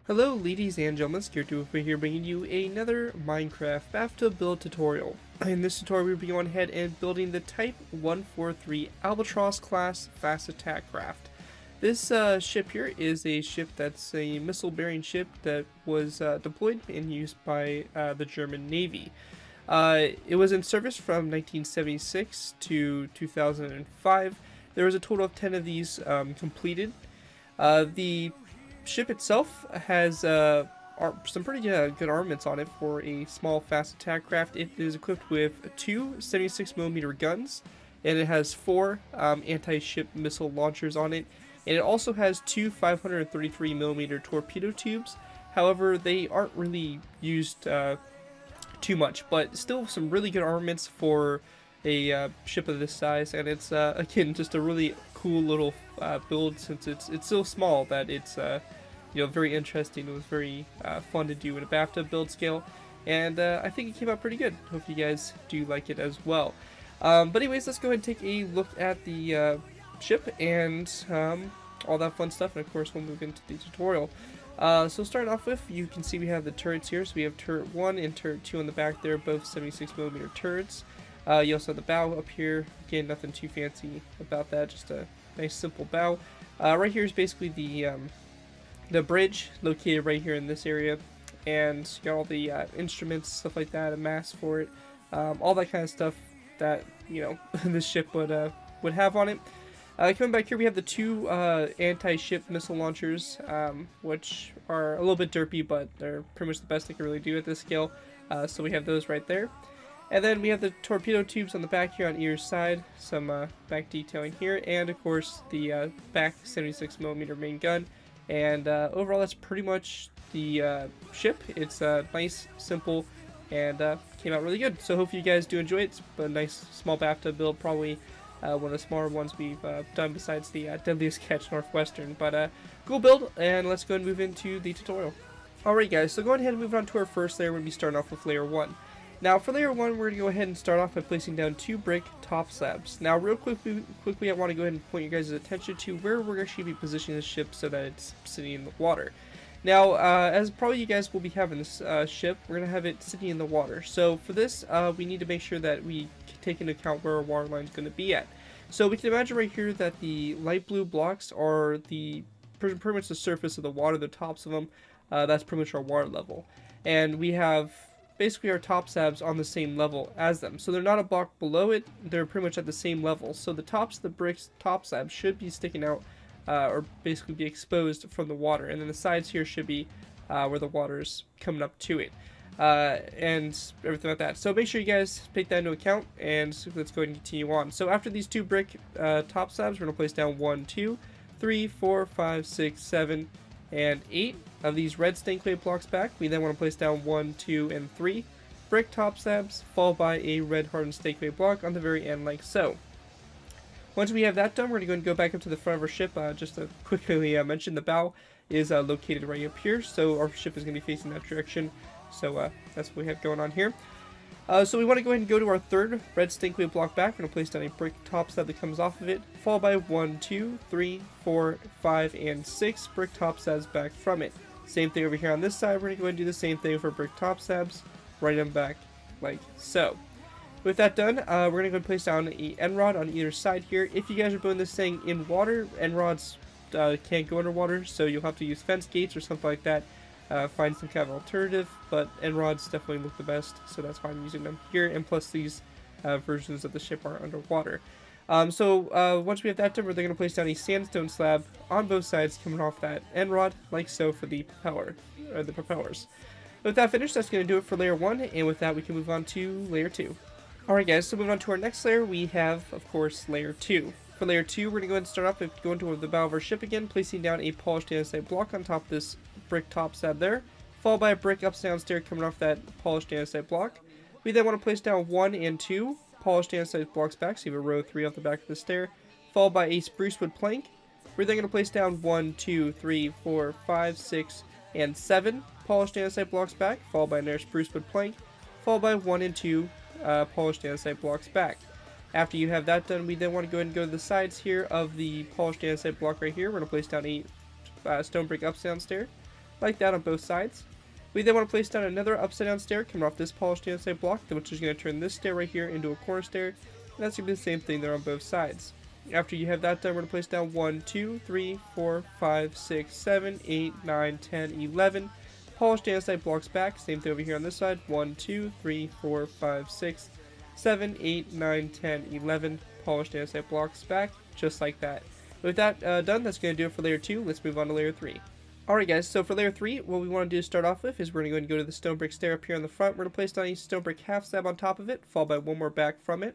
Hello ladies and gentlemen, Scared2 over here bringing you another Minecraft bathtub build tutorial. In this tutorial we'll be going ahead and building the Type 143 Albatros-Class fast attack craft. This ship here is a ship that's a missile bearing ship that was deployed and used by the German Navy. It was in service from 1976 to 2005. There was a total of 10 of these completed. The ship itself has some pretty good armaments on it for a small fast attack craft. It is equipped with two 76mm guns, and it has four anti-ship missile launchers on it, and it also has two 533mm torpedo tubes. However, they aren't really used too much, but still some really good armaments for a ship of this size, and it's again just a really cool little build, since it's so small that it's very interesting. It was very fun to do in a bathtub build scale, and I think it came out pretty good. Hope you guys do like it as well. But anyways, let's go ahead and take a look at the ship and all that fun stuff, and of course we'll move into the tutorial. So starting off with, you can see we have the turrets here. So we have turret 1 and turret 2 on the back there, both 76mm turrets. You also have the bow up here. Again, nothing too fancy about that, just a nice simple bow. Right here is basically the bridge, located right here in this area, and you got all the instruments, stuff like that, a mast for it, all that kind of stuff that this ship would have on it. Coming back here, we have the two anti-ship missile launchers, which are a little bit derpy, but they're pretty much the best they can really do at this scale. So we have those right there. And then we have the torpedo tubes on the back here on either side, some back detailing here, and of course the back 76mm main gun. And overall, that's pretty much the ship. It's nice, simple, and came out really good. So hopefully you guys do enjoy it. It's a nice small bathtub build, probably one of the smaller ones we've done besides the Deadliest Catch Northwestern. But cool build, and let's go and move into the tutorial. Alright guys, so going ahead and move on to our first layer. We're going to be starting off with layer 1. Now for layer 1, we're going to go ahead and start off by placing down 2 brick top slabs. Now real quickly I want to go ahead and point your guys' attention to where we're actually be positioning the ship so that it's sitting in the water. Now as probably you guys will be having this ship, we're going to have it sitting in the water. So for this, we need to make sure that we take into account where our water line is going to be at. So we can imagine right here that the light blue blocks are pretty much the surface of the water, the tops of them. That's pretty much our water level. And we have basically our top slabs on the same level as them. So they're not a block below it, they're pretty much at the same level. So the tops of the bricks top slabs should be sticking out, or basically be exposed from the water. And then the sides here should be where the water's coming up to it. And everything like that. So make sure you guys take that into account, and let's go ahead and continue on. So after these 2 brick top slabs, we're going to place down 1, 2, 3, 4, 5, 6, 7, and 8 of these red stained clay blocks back. We then want to place down 1, 2, and 3 brick top slabs, followed by a red hardened stained clay block on the very end, like so. Once we have that done, we're going to go and go back up to the front of our ship. Just to quickly mention, the bow is located right up here, so our ship is going to be facing that direction. So that's what we have going on here. So we want to go ahead and go to our 3rd red stained clay block back. We're going to place down a brick top slab that comes off of it, followed by 1, 2, 3, 4, 5, and 6 brick top slabs back from it. Same thing over here on this side. We're going to go ahead and do the same thing for brick top slabs, right them back like so. With that done, we're going to go and place down a end rod on either side here. If you guys are building this thing in water, end rods can't go underwater, so you'll have to use fence gates or something like that. Find some kind of alternative, but end rods definitely look the best, so that's why I'm using them here. And plus these versions of the ship are underwater. So once we have that done, we're then going to place down a sandstone slab on both sides coming off that end rod, like so, for the propellers. With that finished, that's going to do it for layer 1, and with that we can move on to layer 2. Alright guys, so moving on to our next layer, we have, of course, layer 2. For layer 2, we're going to go ahead and start off by going to the bow of our ship again, placing down a polished andesite block on top of this brick top slab there, followed by a brick upside down stair coming off that polished andesite block. We then want to place down 1 and 2 polished andesite blocks back, so you have a row of 3 off the back of the stair, followed by a spruce wood plank. We're then going to place down 1, 2, 3, 4, 5, 6, and 7 polished andesite blocks back, followed by another spruce wood plank, followed by 1 and 2 polished andesite blocks back. After you have that done, we then want to go ahead and go to the sides here of the polished andesite block right here. We're going to place down a stone brick upside down stair, like that on both sides. We then want to place down another upside down stair coming off this polished andesite block, which is going to turn this stair right here into a corner stair, and that's going to be the same thing there on both sides. After you have that done, we're going to place down 1, 2, 3, 4, 5, 6, 7, 8, 9, 10, 11 polished andesite blocks back. Same thing over here on this side. 1, 2, 3, 4, 5, 6, 7, 8, 9, 10, 11 polished andesite blocks back, just like that. With that done, that's going to do it for layer 2. Let's move on to layer 3. Alright guys, so for layer 3, what we want to do to start off with is we're going to go to the stone brick stair up here on the front. We're going to place down a stone brick half slab on top of it, followed by one more back from it.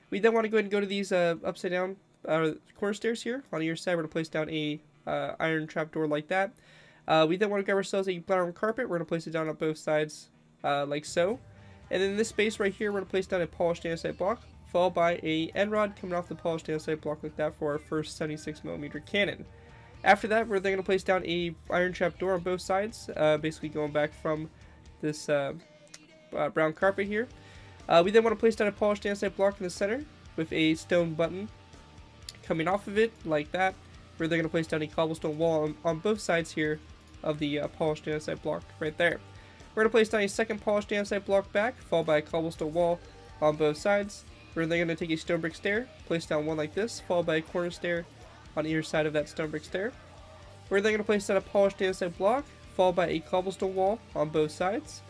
We then want to go ahead and go to these upside down corner stairs here. On either side, we're going to place down a iron trapdoor like that. We then want to grab ourselves a brown carpet. We're going to place it down on both sides like so. And then in this space right here, we're going to place down a polished andesite block, followed by a end rod coming off the polished andesite block like that for our first 76mm cannon. After that, we're then going to place down a iron trap door on both sides, basically going back from this brown carpet here. We then want to place down a polished andesite block in the center with a stone button coming off of it like that. We're then going to place down a cobblestone wall on both sides here of the polished andesite block right there. We're going to place down a second polished andesite block back, followed by a cobblestone wall on both sides. We're then going to take a stone brick stair, place down one like this, followed by a corner stair on either side of that stone brick stair. We're then going to place down a polished andesite block, followed by a cobblestone wall on both sides.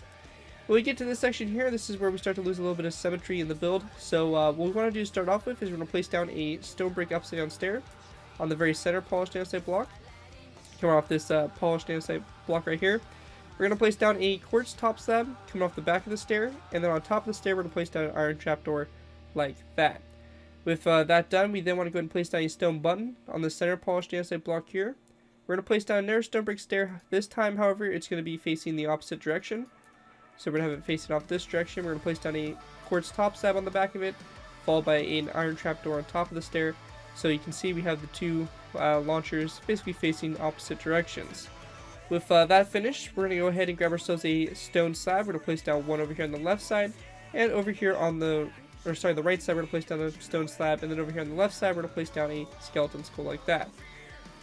When we get to this section here, this is where we start to lose a little bit of symmetry in the build. So what we want to do to start off with is we're going to place down a stone brick upside down stair on the very center polished andesite block. Coming off this polished andesite block right here. We're going to place down a quartz top slab coming off the back of the stair, and then on top of the stair we're going to place down an iron trapdoor like that. With that done, we then want to go ahead and place down a stone button on the center polished andesite block here. We're going to place down another stone brick stair. This time, however, it's going to be facing the opposite direction. So we're going to have it facing off this direction. We're going to place down a quartz top slab on the back of it, followed by an iron trapdoor on top of the stair. So you can see we have the two launchers basically facing opposite directions. With that finished, we're going to go ahead and grab ourselves a stone slab. We're going to place down one over here on the left side, and over here on the right side, we're going to place down a stone slab, and then over here on the left side, we're going to place down a skeleton skull like that.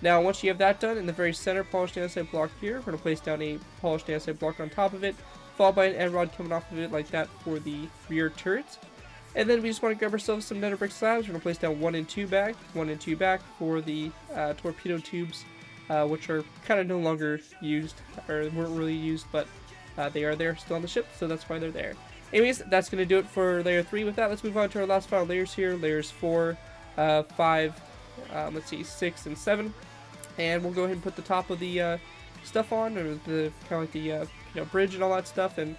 Now, once you have that done, in the very center polished andesite block here, we're going to place down a polished andesite block on top of it, followed by an end rod coming off of it like that for the rear turret. And then we just want to grab ourselves some nether brick slabs. We're going to place down 1 and 2 back for the torpedo tubes, which are kind of no longer used, or weren't really used, but they are there still on the ship, so that's why they're there. Anyways, that's going to do it for layer 3. With that, let's move on to our last final layers here, layers 4, 5, 6, and 7. And we'll go ahead and put the top of the stuff on, or the kind of like the bridge and all that stuff, and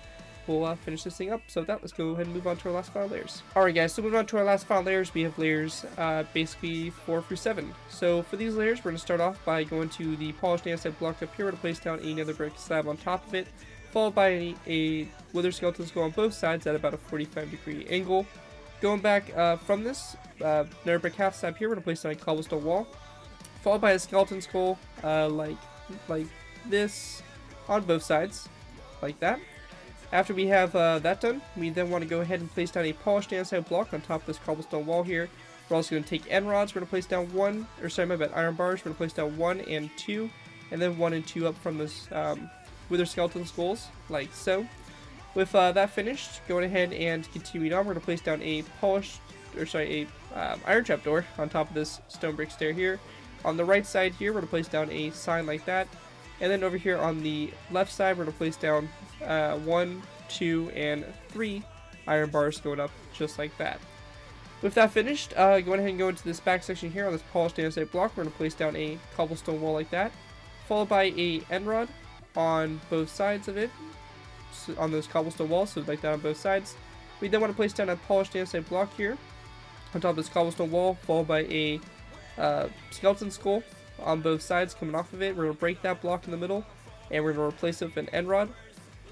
we'll finish this thing up. So with that, let's go ahead and move on to our last final layers. Alright guys, so moving on to our last final layers, we have layers basically 4 through 7. So for these layers, we're going to start off by going to the polished andesite block up here. We're going to place down another brick slab on top of it, followed by a wither skeleton skull on both sides at about a 45-degree angle. Going back from this nether brick half slab here, we're going to place down a cobblestone wall, followed by a skeleton skull like this on both sides, like that. After we have that done, we then want to go ahead and place down a polished andesite block on top of this cobblestone wall here. We're also going to take end rods. We're going to place down iron bars. We're going to place down 1 and 2, and then 1 and 2 up from this wither skeleton skulls, like so. With that finished, going ahead and continuing on, we're going to place down a iron trapdoor on top of this stone brick stair here. On the right side here, we're going to place down a sign like that. And then over here on the left side, we're going to place down 1, 2, and 3 iron bars going up just like that. With that finished, go ahead and go into this back section here on this polished andesite block. We're going to place down a cobblestone wall like that, followed by a end rod on both sides of it, so on those cobblestone walls, so like that on both sides. We then want to place down a polished andesite block here on top of this cobblestone wall, followed by a skeleton skull on both sides coming off of it. We're going to break that block in the middle, and we're going to replace it with an end rod.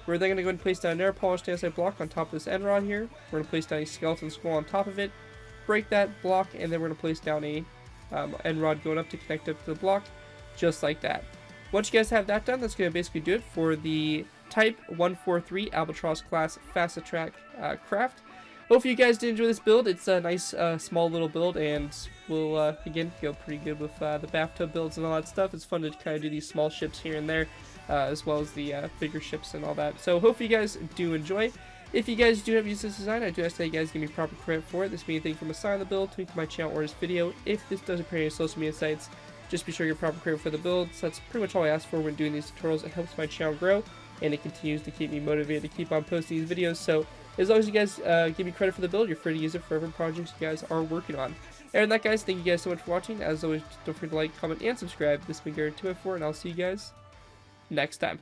We're then going to go ahead and place down another polished andesite block on top of this end rod here. We're going to place down a skeleton skull on top of it, break that block, and then we're going to place down a end rod going up to connect up to the block, just like that. Once you guys have that done, that's going to basically do it for the Type 143 Albatros-Class Fast Track craft. Hopefully you guys did enjoy this build. It's a nice small little build, and will again go pretty good with the bathtub builds and all that stuff. It's fun to kind of do these small ships here and there. as well as the bigger ships and all that. So hopefully you guys do enjoy. If you guys do have used this design, I do ask that you guys give me proper credit for it. This being anything from a sign of the build to my channel or this video. If this does appear on your social media sites, just be sure you give proper credit for the builds. That's pretty much all I ask for when doing these tutorials. It helps my channel grow, and it continues to keep me motivated to keep on posting these videos. So as long as you guys give me credit for the build, you're free to use it for whatever projects you guys are working on. And with that, guys, thank you guys so much for watching. As always, don't forget to like, comment, and subscribe. This has been Garrett254, and I'll see you guys next time.